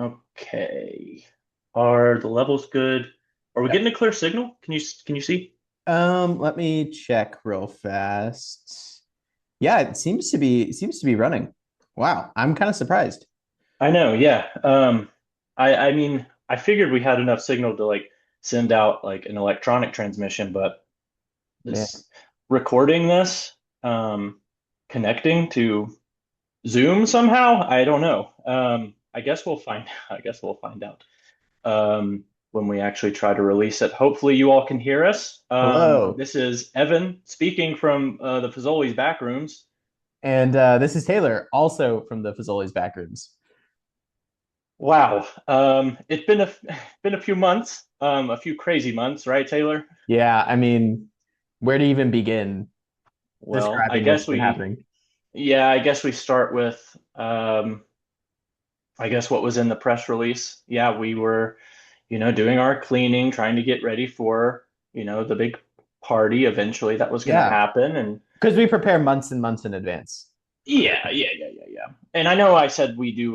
Okay. Are the levels good? Are we Yep. getting a clear signal? Can you see? Let me check real fast. Yeah, it seems to be running. Wow, I'm kind of surprised. I know, yeah. I mean, I figured we had enough signal to like send out like an electronic transmission, but Man. this recording this, um, connecting to Zoom somehow, I don't know. I guess we'll find I guess we'll find out. When we actually try to release it. Hopefully, you all can hear us. Hello. This is Evan speaking from the Fazoli's Backrooms. And this is Taylor, also from the Fazoli's Backrooms. Wow, it's been been a few months, a few crazy months, right, Taylor? Yeah, I mean, where to even begin Well, describing what's been happening? yeah, I guess we start with, I guess what was in the press release. Yeah, we were, doing our cleaning, trying to get ready for, the big party eventually that was going to Yeah, happen, and because we prepare months and months in advance. yeah. And I know I said we do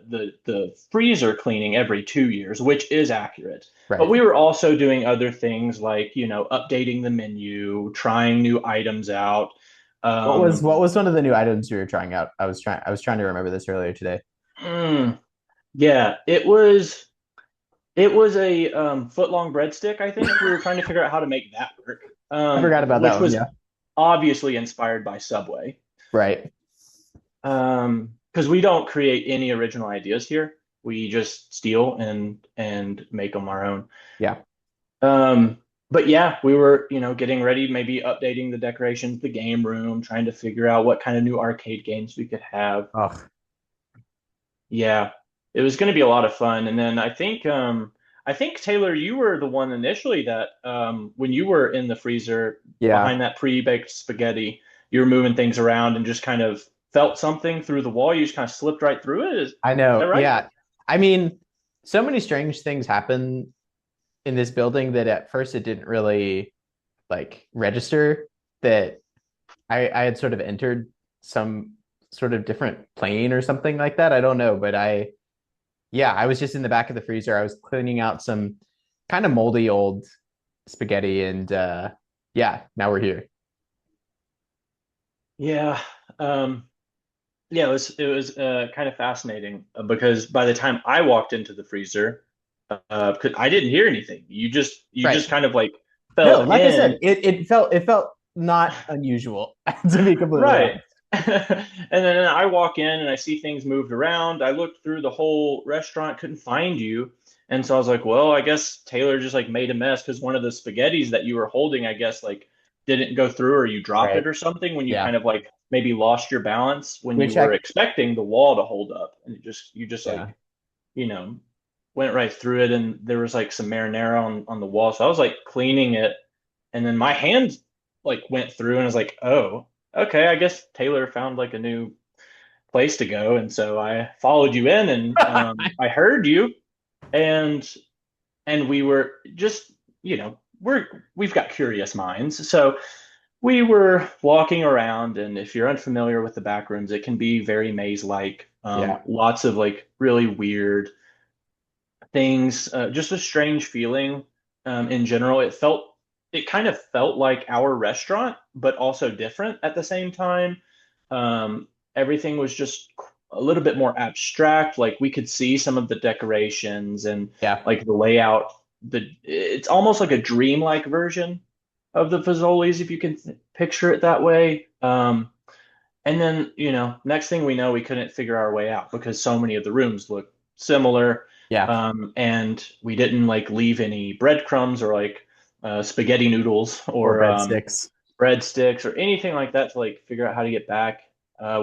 the freezer cleaning every 2 years, which is accurate. But Right. we were also doing other things like, updating the menu, trying new items out. What was Um, what was one of the new items you were trying out? I was trying to remember this earlier today. mm, yeah, it was a foot long breadstick, I think. We were trying to figure out how to make that work, I forgot about that which one. was Yeah. obviously inspired by Subway. Right. Because we don't create any original ideas here. We just steal and make them our own. Yeah. Um, but yeah, we were, getting ready, maybe updating the decorations, the game room, trying to figure out what kind of new arcade games we could have. Oh, Yeah, it was going to be a lot of fun. And then I think Taylor, you were the one initially that when you were in the freezer yeah. behind that pre-baked spaghetti, you were moving things around and just kind of felt something through the wall. You just kind of slipped right through it. Is I that know. right? Yeah. I mean, so many strange things happen in this building that at first it didn't really like register that I had sort of entered some sort of different plane or something like that. I don't know, but yeah, I was just in the back of the freezer. I was cleaning out some kind of moldy old spaghetti and yeah, now we're here. Yeah. Um, yeah, it was kind of fascinating because by the time I walked into the freezer, 'cause I didn't hear anything. You just Right. kind of like fell No, like I in. said, it felt not unusual to be completely Right. honest. And then I walk in and I see things moved around. I looked through the whole restaurant, couldn't find you. And so I was like, well, I guess Taylor just like made a mess because one of the spaghettis that you were holding, I guess like didn't go through or you dropped Right. it or something when you Yeah. kind of like maybe lost your balance when you Which were I expecting the wall to hold up. And you just yeah. like, you know, went right through it and there was like some marinara on the wall. So I was like cleaning it and then my hand like went through and I was like, oh, okay, I guess Taylor found like a new place to go. And so I followed you in and I heard you and we were just, we've got curious minds. So we were walking around and if you're unfamiliar with the back rooms, it can be very maze-like. Yeah. Lots of like really weird things, just a strange feeling in general. It kind of felt like our restaurant, but also different at the same time. Everything was just a little bit more abstract. Like we could see some of the decorations and Yeah. like the layout. It's almost like a dreamlike version of the Fazoli's, if you can picture it that way. And then, next thing we know, we couldn't figure our way out because so many of the rooms look similar. Yeah. And we didn't like leave any breadcrumbs or like spaghetti noodles Or or breadsticks. breadsticks or anything like that to like figure out how to get back.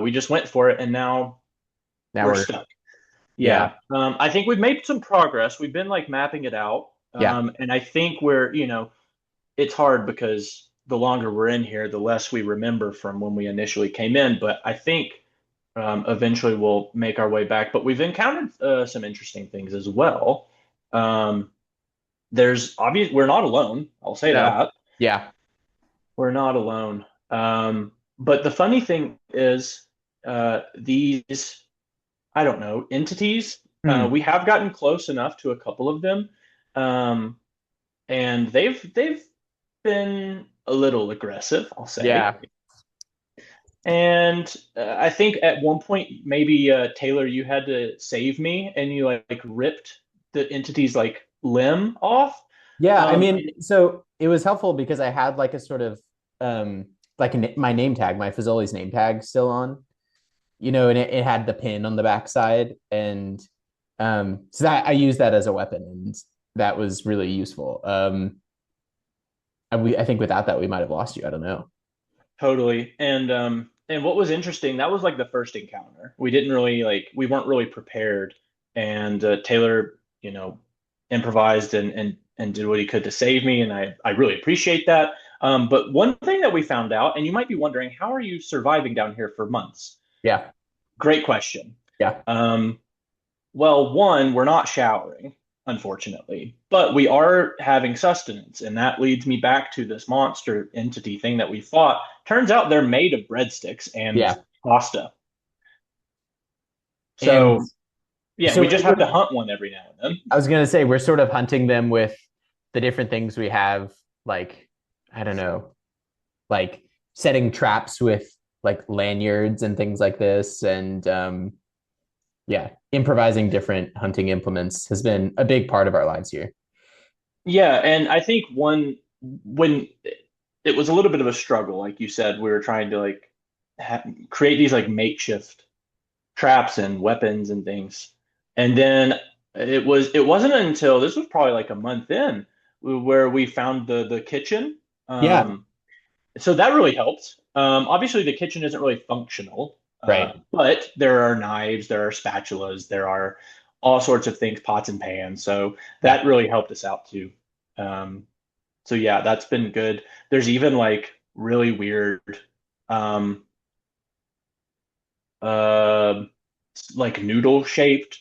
We just went for it and now Now we're we're stuck. yeah. Yeah. I think we've made some progress. We've been like mapping it out. Yeah. And I think it's hard because the longer we're in here, the less we remember from when we initially came in. But I think eventually we'll make our way back. But we've encountered some interesting things as well. Um, we're not alone. I'll say No. that Yeah. we're not alone. But the funny thing is, these I don't know entities. Hmm. We have gotten close enough to a couple of them, um, and they've been a little aggressive, I'll say. Yeah. And I think at one point, maybe Taylor, you had to save me, and you like ripped the entity's like limb off. Yeah, I Um, mean, so it was helpful because I had like a sort of um like my name tag, my Fazoli's name tag still on, and it had the pin on the backside, and so that I used that as a weapon, and that was really useful. I think without that we might have lost you. I don't know. Totally. And what was interesting, that was like the first encounter. We didn't really like we weren't really prepared. And Taylor, improvised and did what he could to save me, and I really appreciate that. But one thing that we found out, and you might be wondering, how are you surviving down here for months? Yeah, Great question. yeah, Um, well, one, we're not showering, unfortunately, but we are having sustenance, and that leads me back to this monster entity thing that we fought. Turns out they're made of breadsticks and yeah. pasta. And So, yeah, so we just have to hunt one every now and then. I was gonna say we're sort of hunting them with the different things we have, like I don't know, like setting traps with like lanyards and things like this, and yeah, improvising different hunting implements has been a big part of our lives here. Yeah, and I think when it was a little bit of a struggle, like you said, we were trying to like create these like makeshift traps and weapons and things. And then it wasn't until this was probably like a month in where we found the kitchen. Yeah, So that really helped. Obviously the kitchen isn't really functional, right. but there are knives, there are spatulas, there are all sorts of things, pots and pans. So Yeah, that really helped us out too. Um, so yeah, that's been good. There's even like really weird um, uh, like noodle shaped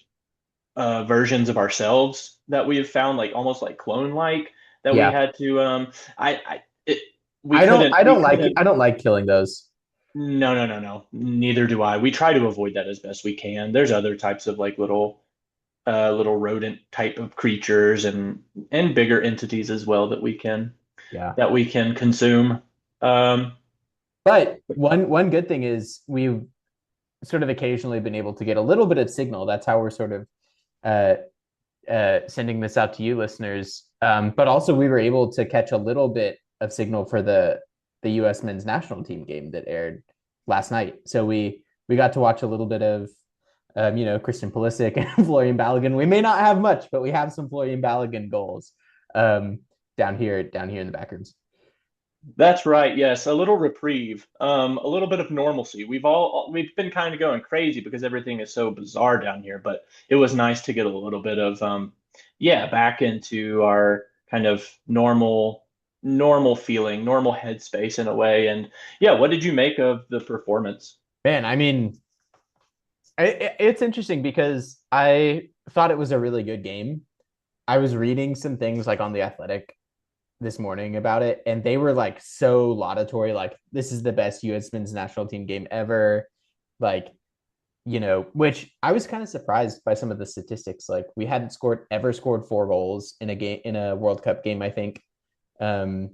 versions of ourselves that we have found, like almost like clone like that we yeah. had to I it I don't. I we don't like. couldn't I don't like killing those. no, neither do I. We try to avoid that as best we can. There's other types of like little rodent type of creatures and bigger entities as well Yeah. that we can consume. um But one good thing is we've sort of occasionally been able to get a little bit of signal. That's how we're sort of uh, sending this out to you listeners. But also, we were able to catch a little bit of signal for the U.S. men's national team game that aired last night. So we got to watch a little bit of Christian Pulisic and Florian Balogun. We may not have much, but we have some Florian Balogun goals um, down here in the backrooms. That's right. Yes, a little reprieve, a little bit of normalcy. We've been kind of going crazy because everything is so bizarre down here, but it was nice to get a little bit of yeah, back into our kind of normal feeling, normal headspace in a way. And yeah, what did you make of the performance? Man, I mean, it's interesting because I thought it was a really good game. I was reading some things like on the Athletic this morning about it, and they were like so laudatory, like this is the best U.S. men's national team game ever. Like, which I was kind of surprised by some of the statistics. Like we hadn't scored 4 goals in a game in a World Cup game, I think. Um,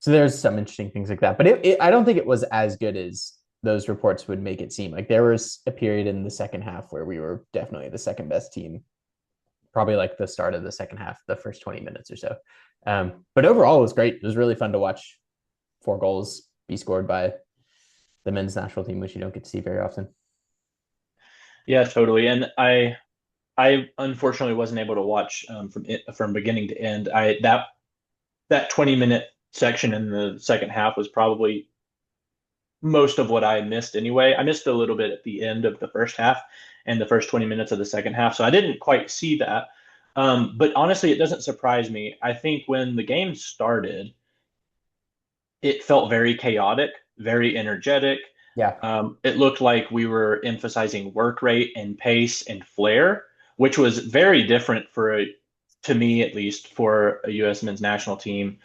so there's some interesting things like that, but I don't think it was as good as those reports would make it seem. Like there was a period in the second half where we were definitely the second best team, probably like the start of the second half, the first 20 minutes or so. But overall, it was great. It was really fun to watch 4 goals be scored by the men's national team, which you don't get to see very often. Yeah, totally. And I unfortunately wasn't able to watch from beginning to end. I that 20-minute section in the second half was probably most of what I missed anyway. I missed a little bit at the end of the first half and the first 20 minutes of the second half, so I didn't quite see that. But honestly, it doesn't surprise me. I think when the game started, it felt very chaotic, very energetic. Yeah. It looked like we were emphasizing work rate and pace and flair, which was very different to me at least, for a U.S. men's national team,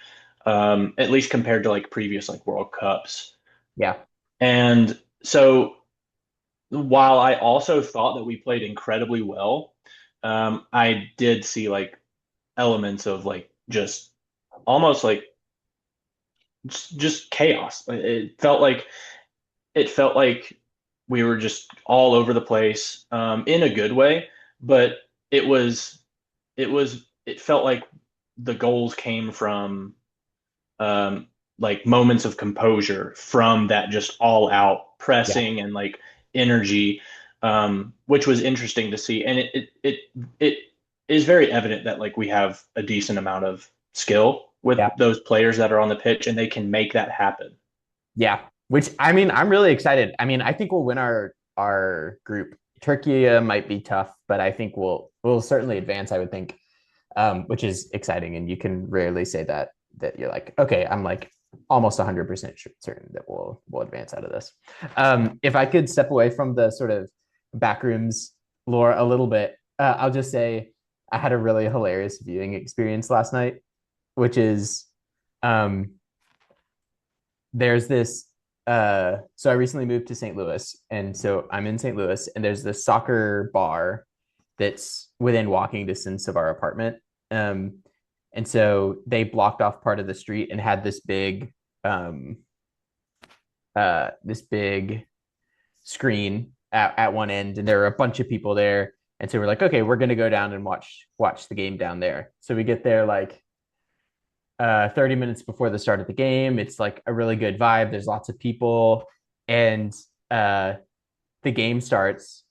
at least compared to like previous like World Cups. Yeah. And so while I also thought that we played incredibly well, I did see like elements of like just almost like just chaos. It felt like we were just all over the place, in a good way, but it was it felt like the goals came from, like moments of composure from that just all out Yeah. pressing and like energy, which was interesting to see. And it is very evident that like we have a decent amount of skill with Yeah. those players that are on the pitch and they can make that happen. Yeah. Which I mean, I'm really excited. I mean, I think we'll win our group. Turkey might be tough, but I think we'll certainly advance, I would think. Which is exciting. And you can rarely say that you're like, okay, I'm like almost 100% certain that we'll advance out of this. If I could step away from the sort of backrooms lore a little bit, I'll just say I had a really hilarious viewing experience last night, which is um, there's this. So I recently moved to St. Louis, and so I'm in St. Louis, and there's this soccer bar that's within walking distance of our apartment. Um, and so they blocked off part of the street and had um, this big screen at one end, and there were a bunch of people there. And so we're like, okay, we're gonna go down and watch the game down there. So we get there like 30 minutes before the start of the game. It's like a really good vibe. There's lots of people, and uh, the game starts.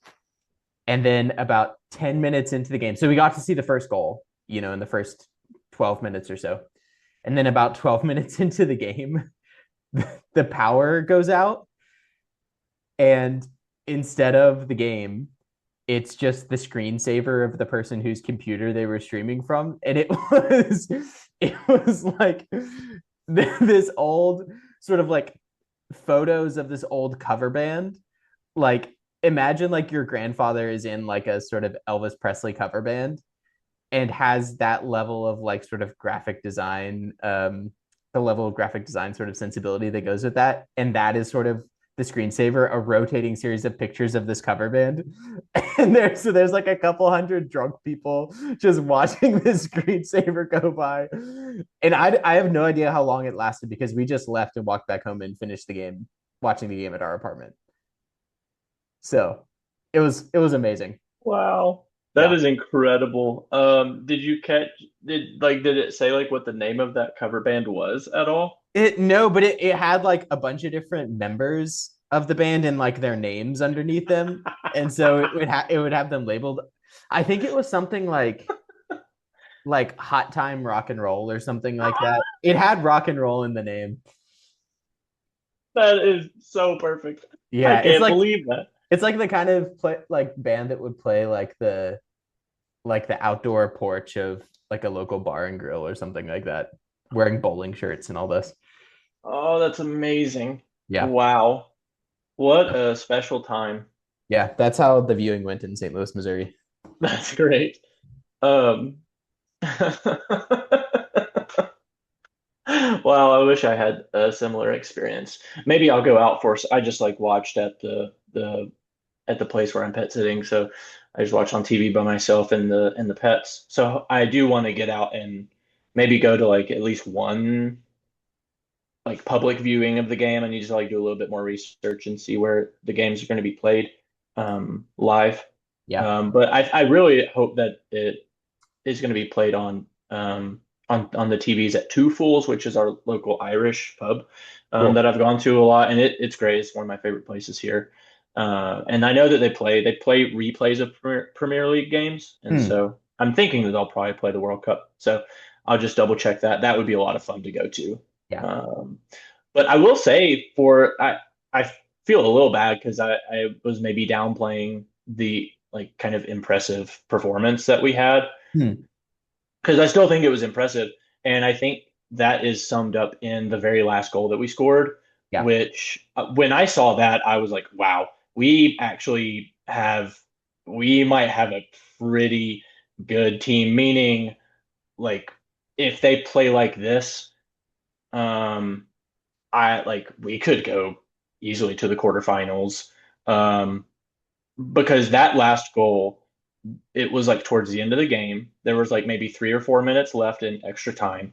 And then about 10 minutes into the game, so we got to see the first goal, in the first 12 minutes or so. And then about 12 minutes into the game, the power goes out. And instead of the game, it's just the screensaver of the person whose computer they were streaming from. And it was like this old sort of like photos of this old cover band. Like imagine like your grandfather is in like a sort of Elvis Presley cover band and has that level of like sort of graphic design, the level of graphic design sort of sensibility that goes with that. And that is sort of the screensaver, a rotating series of pictures of this cover band. And there's like a couple hundred drunk people just watching this screensaver go by. And I have no idea how long it lasted because we just left and walked back home and finished the game, watching the game at our apartment. So it was amazing. Wow. That Yeah. is incredible. Did you catch did it say like what the name of that cover band was at all? It no, but it had like a bunch of different members of the band and like their names underneath them. And so it would have them labeled. I think it was something like Hot Time Rock and Roll or something like that. It had rock and roll in the name. That is so perfect. I Yeah, it's can't like believe that. it's like the kind of like band that would play like the outdoor porch of like a local bar and grill or something like that, wearing bowling shirts and all this. Oh, that's amazing. Yeah. Wow. What a special time. Yeah, that's how the viewing went in St. Louis, Missouri. That's great. Um, wow, I wish I had a similar experience. Maybe I'll go out for, I just like watched at the place where I'm pet sitting, so I just watch on TV by myself and the pets. So I do want to get out and maybe go to like at least one like public viewing of the game. I need to like do a little bit more research and see where the games are going to be played, live. Yeah. But I really hope that it is going to be played on the TVs at Two Fools, which is our local Irish pub, Cool. that I've gone to a lot, and it's great. It's one of my favorite places here. And I know that they play replays of Premier League games, and Hmm. so I'm thinking that they'll probably play the World Cup. So I'll just double check that. That would be a lot of fun to go to. Yeah. Um, but I will say I feel a little bad because I was maybe downplaying the like kind of impressive performance that we had, Hmm. because I still think it was impressive. And I think that is summed up in the very last goal that we scored, Yeah. which when I saw that, I was like, wow, we actually we might have a pretty good team, meaning like if they play like this, um, I like we could go easily to the quarterfinals. Um, because that last goal, it was like towards the end of the game. There was like maybe 3 or 4 minutes left in extra time,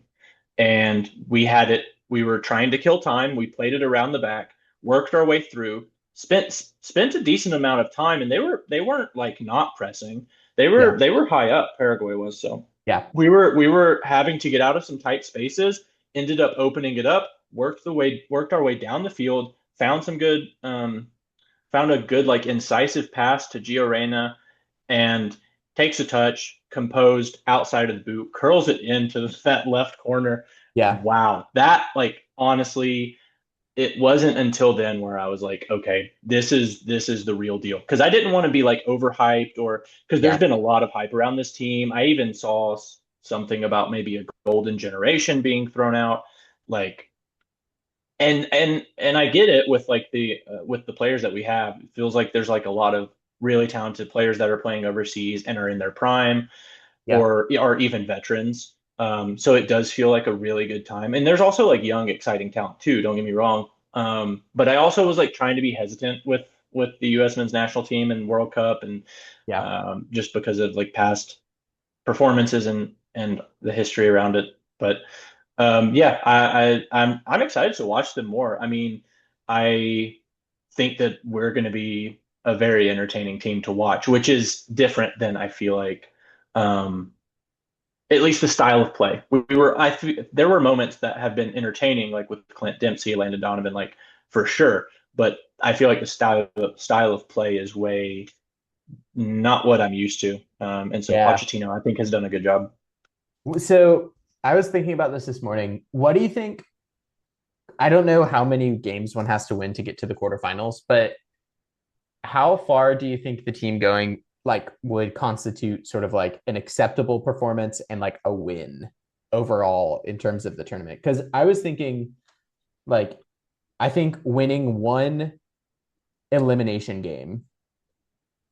and we had it. We were trying to kill time. We played it around the back, worked our way through, spent a decent amount of time, and they weren't like not pressing. Yeah. They were high up. Paraguay was, so Yeah. we were having to get out of some tight spaces. Ended up opening it up. Worked our way down the field. Found a good like incisive pass to Gio Reyna, and takes a touch, composed outside of the boot, curls it into that left corner. Yeah. Wow. That like honestly, it wasn't until then where I was like, okay, this is the real deal. Because I didn't want to be like overhyped, or because there's Yeah. been a lot of hype around this team. I even saw something about maybe a golden generation being thrown out. Like, and I get it with the players that we have. It feels like there's like a lot of really talented players that are playing overseas and are in their prime, Yeah. or even veterans. So it does feel like a really good time. And there's also like young, exciting talent too. Don't get me wrong. But I also was like trying to be hesitant with the U.S. men's national team and World Cup, and Yeah. just because of like past performances and the history around it. But yeah, I'm excited to watch them more. I mean, I think that we're going to be a very entertaining team to watch, which is different than I feel like, um, at least the style of play. There were moments that have been entertaining, like with Clint Dempsey, Landon Donovan, like for sure. But I feel like the style of play is way not what I'm used to. And so Yeah. Pochettino, I think, has done a good job. So I was thinking about this morning. What do you think? I don't know how many games one has to win to get to the quarterfinals, but how far do you think the team going like would constitute sort of like an acceptable performance and like a win overall in terms of the tournament? Because I was thinking like I think winning one elimination game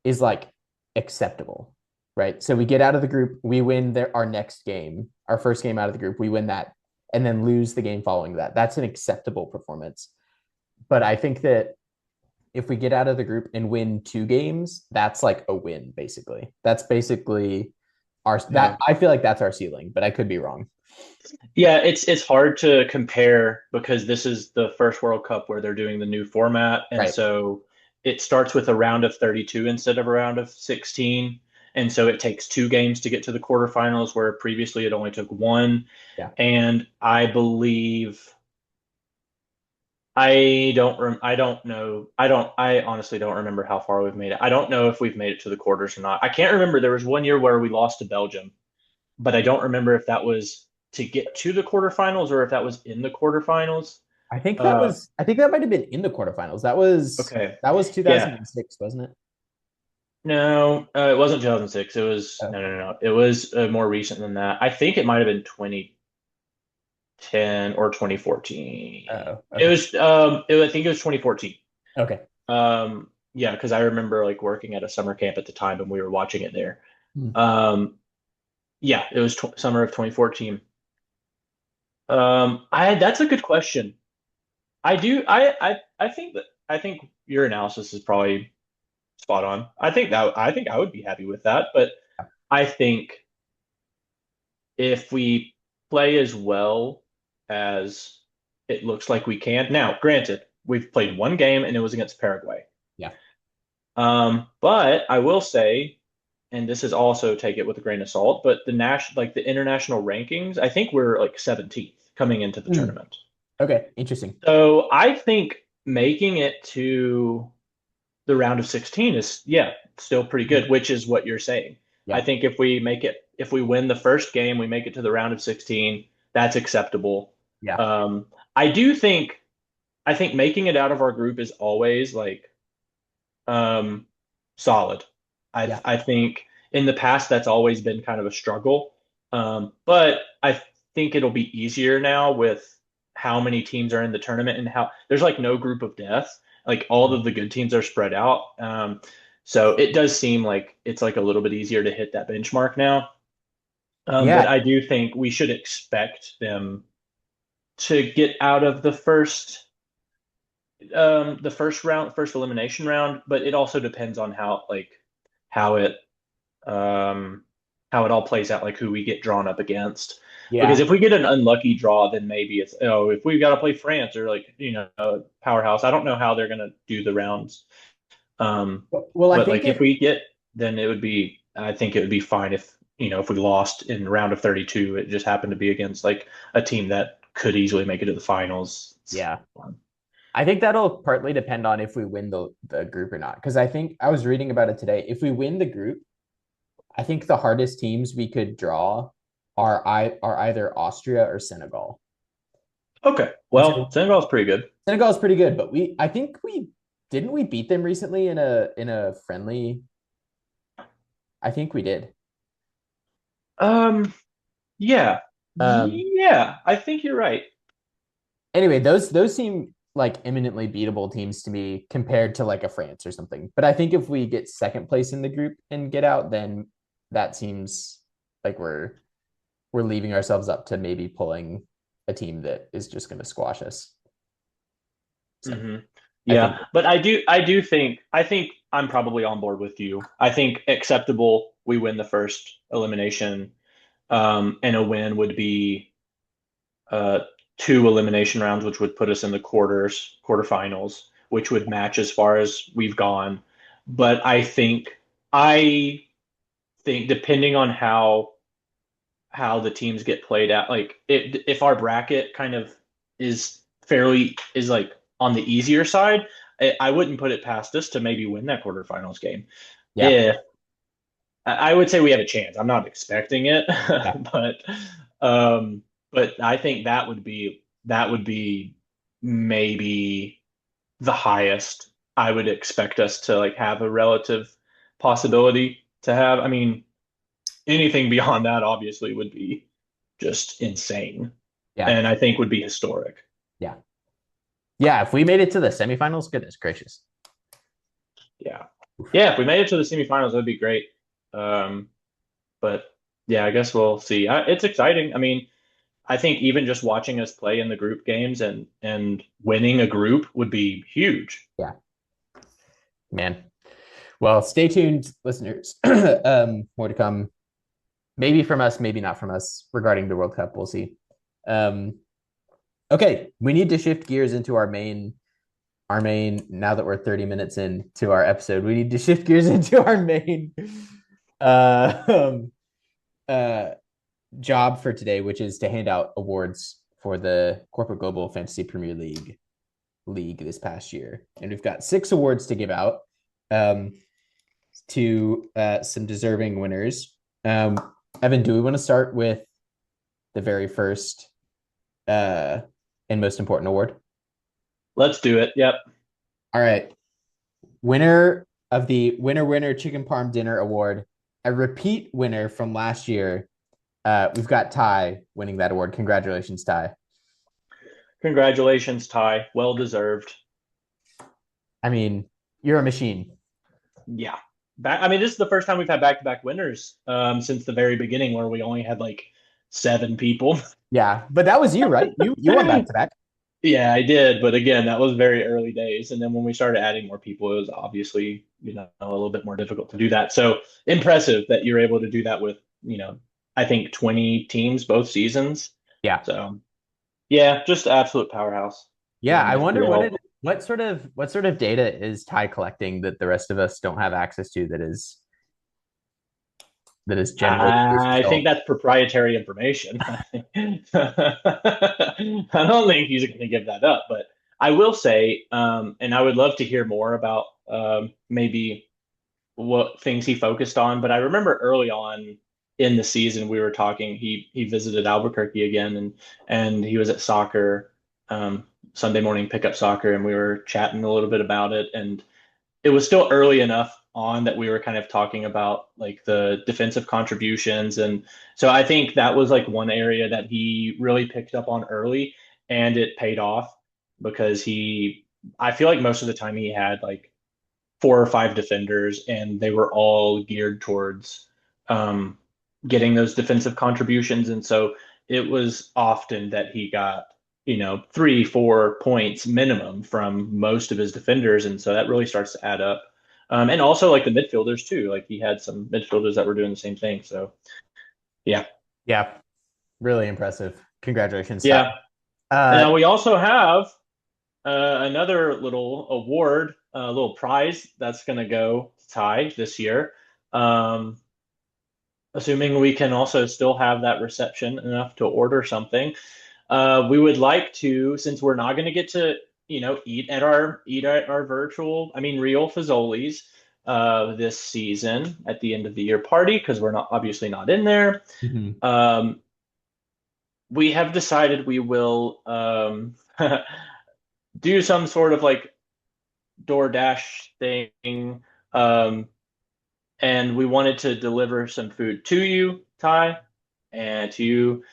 is like acceptable, right? So we get out of the group, we win our next game, our first game out of the group, we win that, and then lose the game following that. That's an acceptable performance. But I think that if we get out of the group and win two games, that's like a win, basically. That's basically our that Yeah. I feel like that's our ceiling, but I could be wrong. Yeah, it's hard to compare because this is the first World Cup where they're doing the new format, and Right. so it starts with a round of 32 instead of a round of 16, and so it takes 2 games to get to the quarterfinals, where previously it only took one. Yeah. And I don't know. I honestly don't remember how far we've made it. I don't know if we've made it to the quarters or not. I can't remember. There was one year where we lost to Belgium, but I don't remember if that was to get to the quarterfinals or if that was in the quarterfinals. Uh, I think that might have been in the quarterfinals. okay. That was Yeah. 2006, wasn't it? No, it wasn't 2006. It was Oh, no. It was more recent than that. I think it might have been 2010 or 2014. oh, okay. I think it was 2014. Okay. Yeah, because I remember like working at a summer camp at the time and we were watching it there. Hmm. Um, yeah, it was summer of 2014. I That's a good question. I think your analysis is probably spot on. I think I would be happy with that, but I think if we play as well as it looks like we can. Now, granted, we've played one game and it was against Paraguay. Yeah. But I will say, and this is also take it with a grain of salt, but the international rankings, I think we're like 17th coming into the Hmm. tournament. Okay. Interesting. So I think making it to the round of 16 is, yeah, still pretty good, which is what you're saying. I Yeah. think if we win the first game, we make it to the round of 16, that's acceptable. Yeah. Um, I do think, I think making it out of our group is always like, um, solid. Yeah. I think in the past that's always been kind of a struggle. But I think it'll be easier now with how many teams are in the tournament and how there's like no group of death. Like all of the good teams are spread out. So it does seem like it's like a little bit easier to hit that benchmark now. But Yeah. I do think we should expect them to get out of the first. The first round, first elimination round, but it also depends on how it um how it all plays out, like who we get drawn up against. Because Yeah. if we get an unlucky draw, then maybe it's, oh, if we've got to play France or like, powerhouse. I don't know how they're gonna do the rounds. Um, Well, I but think like if it, we get, then it would be, I think it would be fine if, if we lost in round of 32, it just happened to be against like a team that could easily make it to the finals. It's yeah. fun. I think that'll partly depend on if we win the group or not. Because I think I was reading about it today. If we win the group, I think the hardest teams we could draw are either Austria or Senegal. Okay. And Well, so Senegal's pretty good. Senegal is pretty good, but I think we didn't we beat them recently in a friendly. I think we did. Um, yeah. Um, Yeah, I think you're right. anyway, those seem like eminently beatable teams to me compared to like a France or something. But I think if we get second place in the group and get out, then that seems like we're leaving ourselves up to maybe pulling a team that is just going to squash us. So Hmm. I Yeah, think, but I think I'm probably on board with you. I think acceptable. We win the first elimination, and a win would be uh, two elimination rounds, which would put us in the quarterfinals, which would match as far as we've gone. But I think depending on how the teams get played out, like if our bracket kind of is like on the easier side, I wouldn't put it past us to maybe win that quarterfinals game. yeah, If I would say we have a chance. I'm not expecting it, yeah, but um, but I think that would be maybe the highest I would expect us to like have a relative possibility to have. I mean, anything beyond that obviously would be just insane, yeah, and I think would be historic. yeah, yeah. If we made it to the semifinals, goodness gracious. Yeah, yeah. If we made it to the semifinals, that'd be great. Um, but yeah, I guess we'll see. It's exciting. I mean, I think even just watching us play in the group games and winning a group would be huge. Yeah, man. Well, stay tuned, listeners. More to come. Maybe from us, maybe not from us regarding the World Cup. We'll see. Um, okay, we need to shift gears into our main. Now that we're 30 minutes into our episode, we need to shift gears into our main uh, um, uh, job for today, which is to hand out awards for the Corporate Global Fantasy Premier League this past year, and we've got 6 awards to give out um, to some deserving winners. Evan, do we want to start with the very first uh, and most important award? Let's do it. Yep. All right, winner of the winner chicken parm dinner award, a repeat winner from last year. We've got Ty winning that award. Congratulations, Ty. Congratulations, Ty. Well deserved. I mean, you're a machine. Yeah. I mean, this is the first time we've had back-to-back winners since the very beginning, where we only had like 7 people. Yeah, but that was you, right? You won back to back. Yeah, I did, but again, that was very early days. And then when we started adding more people, it was obviously, a little bit more difficult to do that. So impressive that you're able to do that with, I think 20 teams both seasons. Yeah, So yeah, just absolute powerhouse. yeah. I And wonder we'll what sort of data is Ty collecting that the rest of us don't have access to that is generally I think useful. that's proprietary information. I don't think he's going to give that up, but I will say, and I would love to hear more about maybe what things he focused on. But I remember early on in the season we were talking. He visited Albuquerque again, and he was at soccer, Sunday morning pickup soccer, and we were chatting a little bit about it. And it was still early enough on that we were kind of talking about like the defensive contributions. And so I think that was like one area that he really picked up on early, and it paid off because I feel like most of the time he had like 4 or 5 defenders, and they were all geared towards um, getting those defensive contributions. And so it was often that he got, 3, 4 points minimum from most of his defenders, and so that really starts to add up. And also like the midfielders too. Like he had some midfielders that were doing the same thing. So yeah, Yeah, really impressive. Congratulations, Ty. yeah. And Uh, now we also have another little award, a little prize that's going to go to Ty this year. Um, Assuming we can also still have that reception enough to order something. We would like to, since we're not going to get to, eat at our virtual, I mean, real Fazoli's this season at the end of the year party because we're not obviously not in there. mhm. Um, we have decided we will do some sort of like DoorDash thing, um, and we wanted to deliver some food to you, Ty, and to you.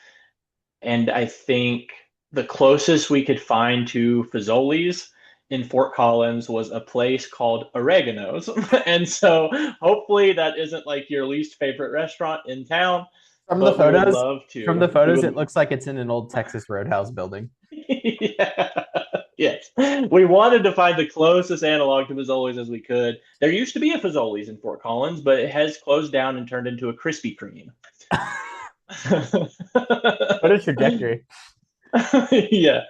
And I think the closest we could find to Fazoli's in Fort Collins was a place called Oregano's. And so hopefully that isn't like your least favorite restaurant in town, From the but we would photos, love from the to. We photos, it would, looks like it's in an old Texas Roadhouse building. yeah. Yes. We wanted to find the closest analog to Fazoli's as we could. There used to be a Fazoli's in Fort Collins, but it has closed down and turned into a Krispy Kreme. What a trajectory. Yeah.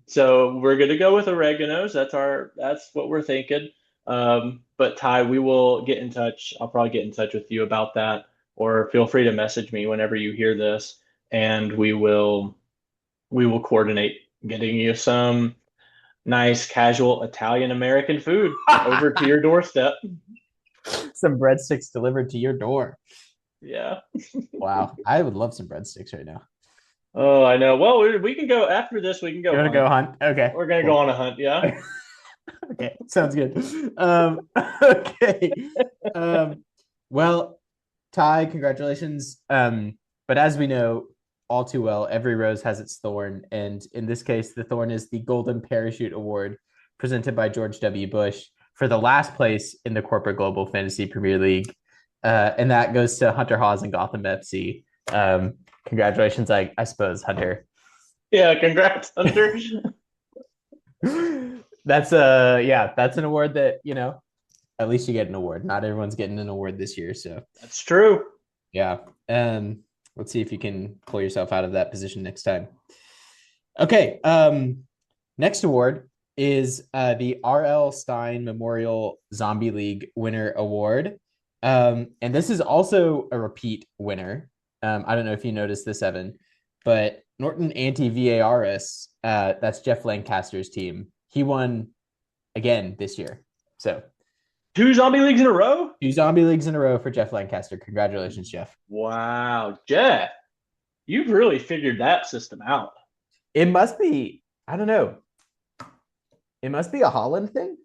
So we're gonna go with oregano's. That's what we're thinking. But Ty, we will get in touch. I'll probably get in touch with you about that, or feel free to message me whenever you hear this, and we will coordinate getting you some nice casual Italian American food over to your doorstep. Some breadsticks delivered to your door. Yeah. Wow. I would love some breadsticks right now. Oh, I know. Well, we can go after this. We can You go want to hunt. go hunt? Okay, We're gonna go cool. on a hunt. Yeah. Okay, sounds good. Okay. Um, well, Ty, congratulations. But as we know all too well, every rose has its thorn. And in this case, the thorn is the Golden Parachute Award presented by George W. Bush for the last place in the Corporate Global Fantasy Premier League. And that goes to Hunter Hawes and Gotham FC. Congratulations, I suppose, Hunter. Yeah. Congrats, Hunter. That's yeah, that's an award that, at least you get an award. Not everyone's getting an award this year. So That's true. yeah. Let's see if you can pull yourself out of that position next time. Okay. Next award is the R.L. Stein Memorial Zombie League Winner Award. And this is also a repeat winner. I don't know if you noticed this, Evan, but Norton Anti-VARS, that's Jeff Lancaster's team. He won again this year. So Two zombie leagues in a row? two zombie leagues in a row for Jeff Lancaster. Congratulations, Jeff. Wow, Jeff, you've really figured that system out. It must be, I don't know, it must be a Holland thing,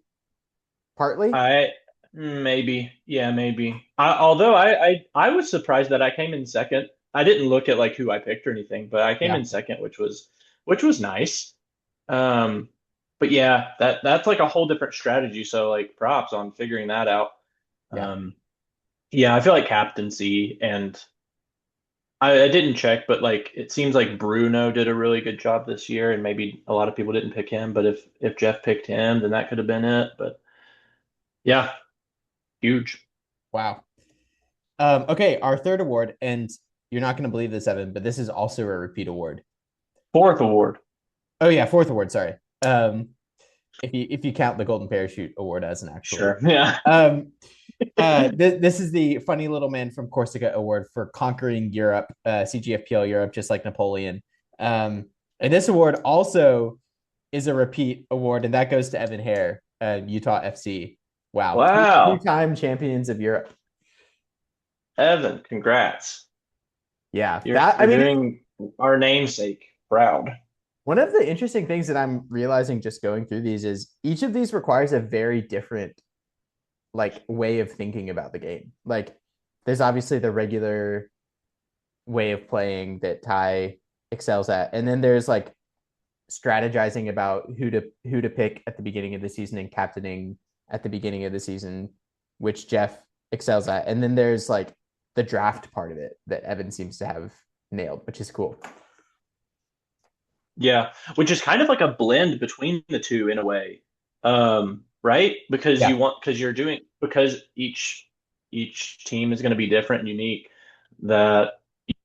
partly. I maybe, yeah, maybe. Although I was surprised that I came in second. I didn't look at like who I picked or anything, but I came Yeah. in second, which was nice. Um, but yeah, that's like a whole different strategy. So like props on figuring that out. Yeah. Um, yeah, I feel like captaincy and I didn't check, but like it seems like Bruno did a really good job this year, and maybe a lot of people didn't pick him. But if Jeff picked him, then that could have been it. But yeah, huge. Wow. Okay, our third award, and you're not going to believe this, Evan, but this is also a repeat award. Fourth award. Oh yeah, fourth award. Sorry. If you count the Golden Parachute Award as an actual Sure. award. Yeah. This is the Funny Little Man from Corsica Award for conquering Europe, CGFPL Europe, just like Napoleon. And this award also is a repeat award, and that goes to Evan Hare, Utah FC. Wow, Wow. two-time champions of Europe. Evan, congrats. Yeah, You're that I you're mean, doing our namesake proud. one of the interesting things that I'm realizing just going through these is each of these requires a very different like way of thinking about the game. Like there's obviously the regular way of playing that Ty excels at, and then there's like strategizing about who to pick at the beginning of the season and captaining at the beginning of the season, which Jeff excels at, and then there's like the draft part of it that Evan seems to have nailed, which is cool. Yeah, which is kind of like a blend between the two in a way. Right? Because Yeah, you're doing because each team is going to be different and unique, that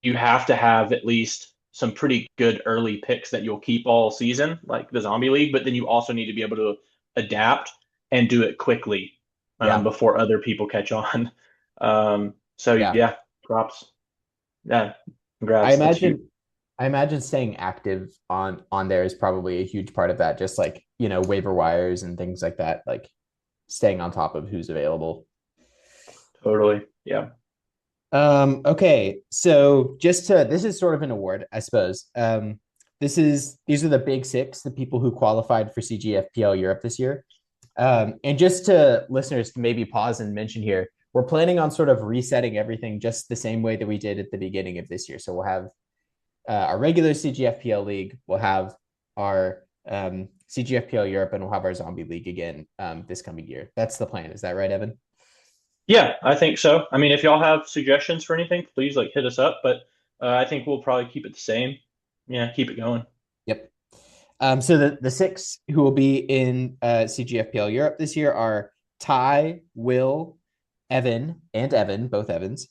you have to have at least some pretty good early picks that you'll keep all season, like the Zombie League, but then you also need to be able to adapt and do it quickly yeah, before other people catch on. So yeah. yeah, props. Yeah, I congrats. That's huge. imagine I imagine staying active on there is probably a huge part of that. Just like, waiver wires and things like that, like staying on top of who's available. Totally. Yeah. Okay, so this is sort of an award, I suppose. These are the big six, the people who qualified for CGFPL Europe this year. And just to listeners to maybe pause and mention here, we're planning on sort of resetting everything just the same way that we did at the beginning of this year. So we'll have our regular CGFPL league, we'll have our CGFPL Europe, and we'll have our Zombie League again this coming year. That's the plan. Is that right, Evan? Yeah, I think so. I mean, if y'all have suggestions for anything, please like hit us up. But I think we'll probably keep it the same. Yeah, keep it going. Yep. So the six who will be in CGFPL Europe this year are Ty, Will, Evan, both Evans,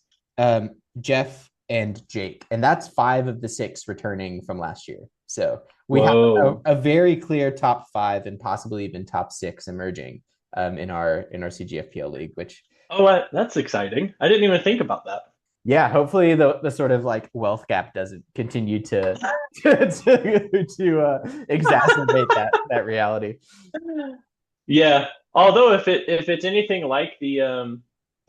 Jeff, and Jake. And that's five of the six returning from last year. So we have Whoa. a very clear top five and possibly even top six emerging in our CGFPL league, which Oh, that's exciting. I didn't even think about that. yeah, hopefully the sort of like wealth gap doesn't continue to to exacerbate that reality. Yeah. Although if it's anything like the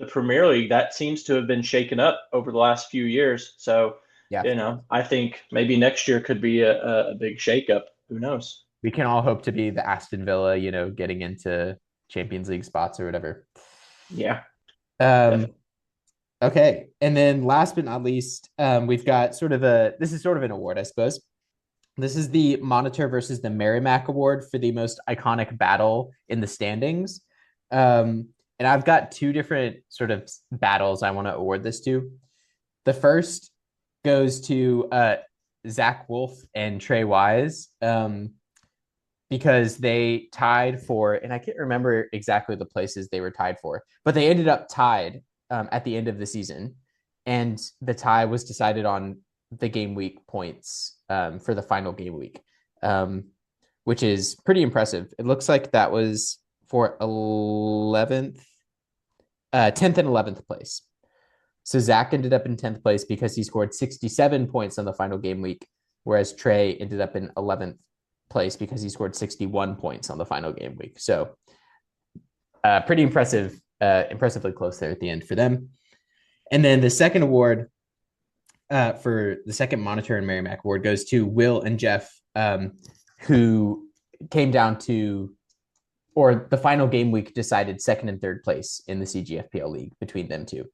Premier League, that seems to have been shaken up over the last few years. So, Yeah, I think maybe next year could be a big shakeup. Who knows? we can all hope to be the Aston Villa, getting into Champions League spots or whatever. Yeah, Um, definitely. okay, and then last but not least, we've got sort of this is sort of an award, I suppose. This is the Monitor versus the Merrimack Award for the most iconic battle in the standings. And I've got two different sort of battles I want to award this to. The first goes to Zach Wolf and Trey Wise, because they tied for, and I can't remember exactly the places they were tied for, but they ended up tied at the end of the season. And the tie was decided on the game week points for the final game week, um, which is pretty impressive. It looks like that was for 11th, 10th and 11th place. So Zach ended up in 10th place because he scored 67 points on the final game week, whereas Trey ended up in 11th place because he scored 61 points on the final game week. So pretty impressive, impressively close there at the end for them. And then the second award for the second Monitor and Merrimack Award goes to Will and Jeff, who came down to, or the final game week decided second and third place in the CGFPL league between them two.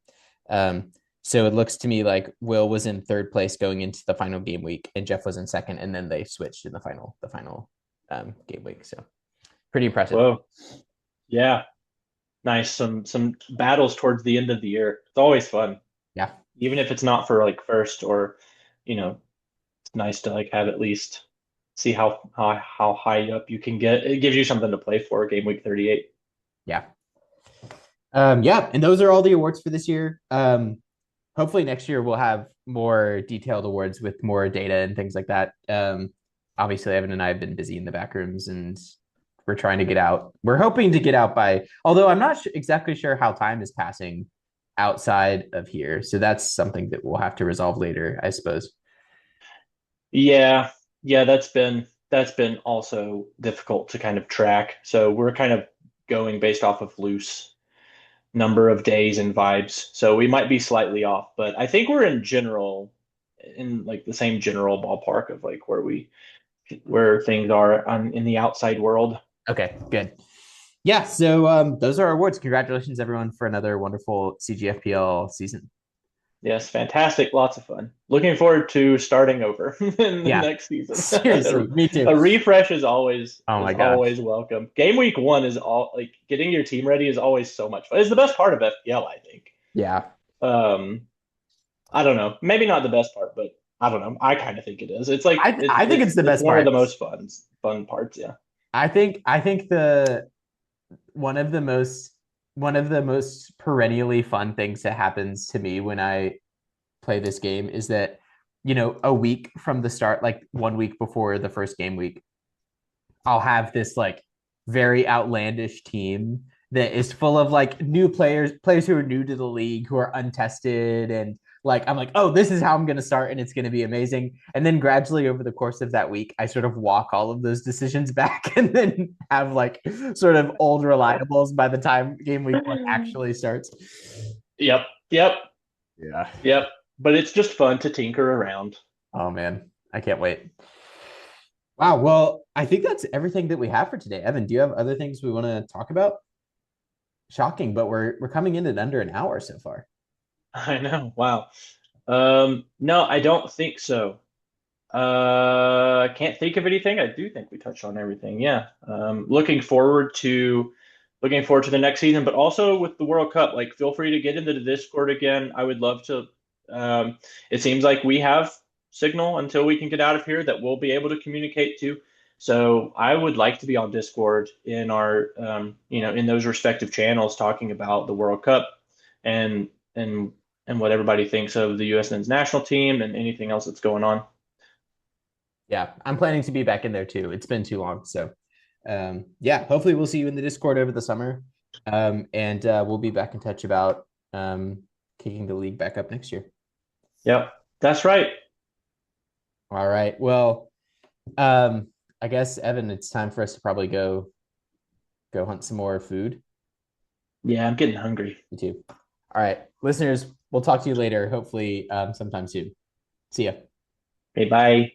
So it looks to me like Will was in third place going into the final game week, and Jeff was in second, and then they switched in the final game week. So pretty impressive. Whoa. Yeah. Nice. Some battles towards the end of the year. It's always fun, Yeah, even if it's not for like first or, it's nice to like have at least see how high up you can get. It gives you something to play for game week 38. yeah, yeah. And those are all the awards for this year. Hopefully next year we'll have more detailed awards with more data and things like that. Obviously, Evan and I have been busy in the back rooms, and we're trying to get out. We're hoping to get out by, although I'm not exactly sure how time is passing outside of here. So that's something that we'll have to resolve later, I suppose. Yeah. Yeah, that's been also difficult to kind of track. So we're kind of going based off of loose number of days and vibes. So we might be slightly off, but I think we're in like the same general ballpark of like where things are in the outside world. Okay, good. Yeah, so those are our awards. Congratulations, everyone, for another wonderful CGFPL season. Yes, fantastic, lots of fun. Looking forward to starting over in the Yeah, next season. seriously, me too. A refresh is always Oh is my gosh. always welcome. Game week one is all like getting your team ready is always so much fun. It's the best part of FPL, I think. Yeah. Um, I don't know, maybe not the best part, but I don't know. I kind of think it is. It's like I think it's the it's best one of part. the most fun parts. Yeah. I think the one of the most one of the most perennially fun things that happens to me when I play this game is that, a week from the start, like 1 week before the first game week, I'll have this like very outlandish team that is full of like new players who are new to the league, who are untested, and like I'm like, oh, this is how I'm going to start, and it's going to be amazing. And then gradually over the course of that week, I sort of walk all of those decisions back, and then have like sort of old reliables by the time game week one actually starts. Yep. Yep. Yeah. Yep. But it's just fun to tinker around. Oh man, I can't wait. Wow. Well, I think that's everything that we have for today. Evan, do you have other things we want to talk about? Shocking, but we're coming in at under an hour so far. I know. Wow. No, I don't think so. Can't think of anything. I do think we touched on everything. Yeah. Looking forward to the next season, but also with the World Cup, like feel free to get into the Discord again. I would love to. It seems like we have signal until we can get out of here that we'll be able to communicate to. So I would like to be on Discord in our, in those respective channels talking about the World Cup and and and what everybody thinks of the U.S. men's national team and anything else that's going on. Yeah, I'm planning to be back in there too. It's been too long. So, yeah, hopefully we'll see you in the Discord over the summer. And we'll be back in touch about kicking the league back up next year. Yep, that's right. All right. Well, um, I guess, Evan, it's time for us to probably go hunt some more food. Yeah, I'm getting hungry. You too. All right, listeners, we'll talk to you later, hopefully sometime soon. See ya. Okay, bye.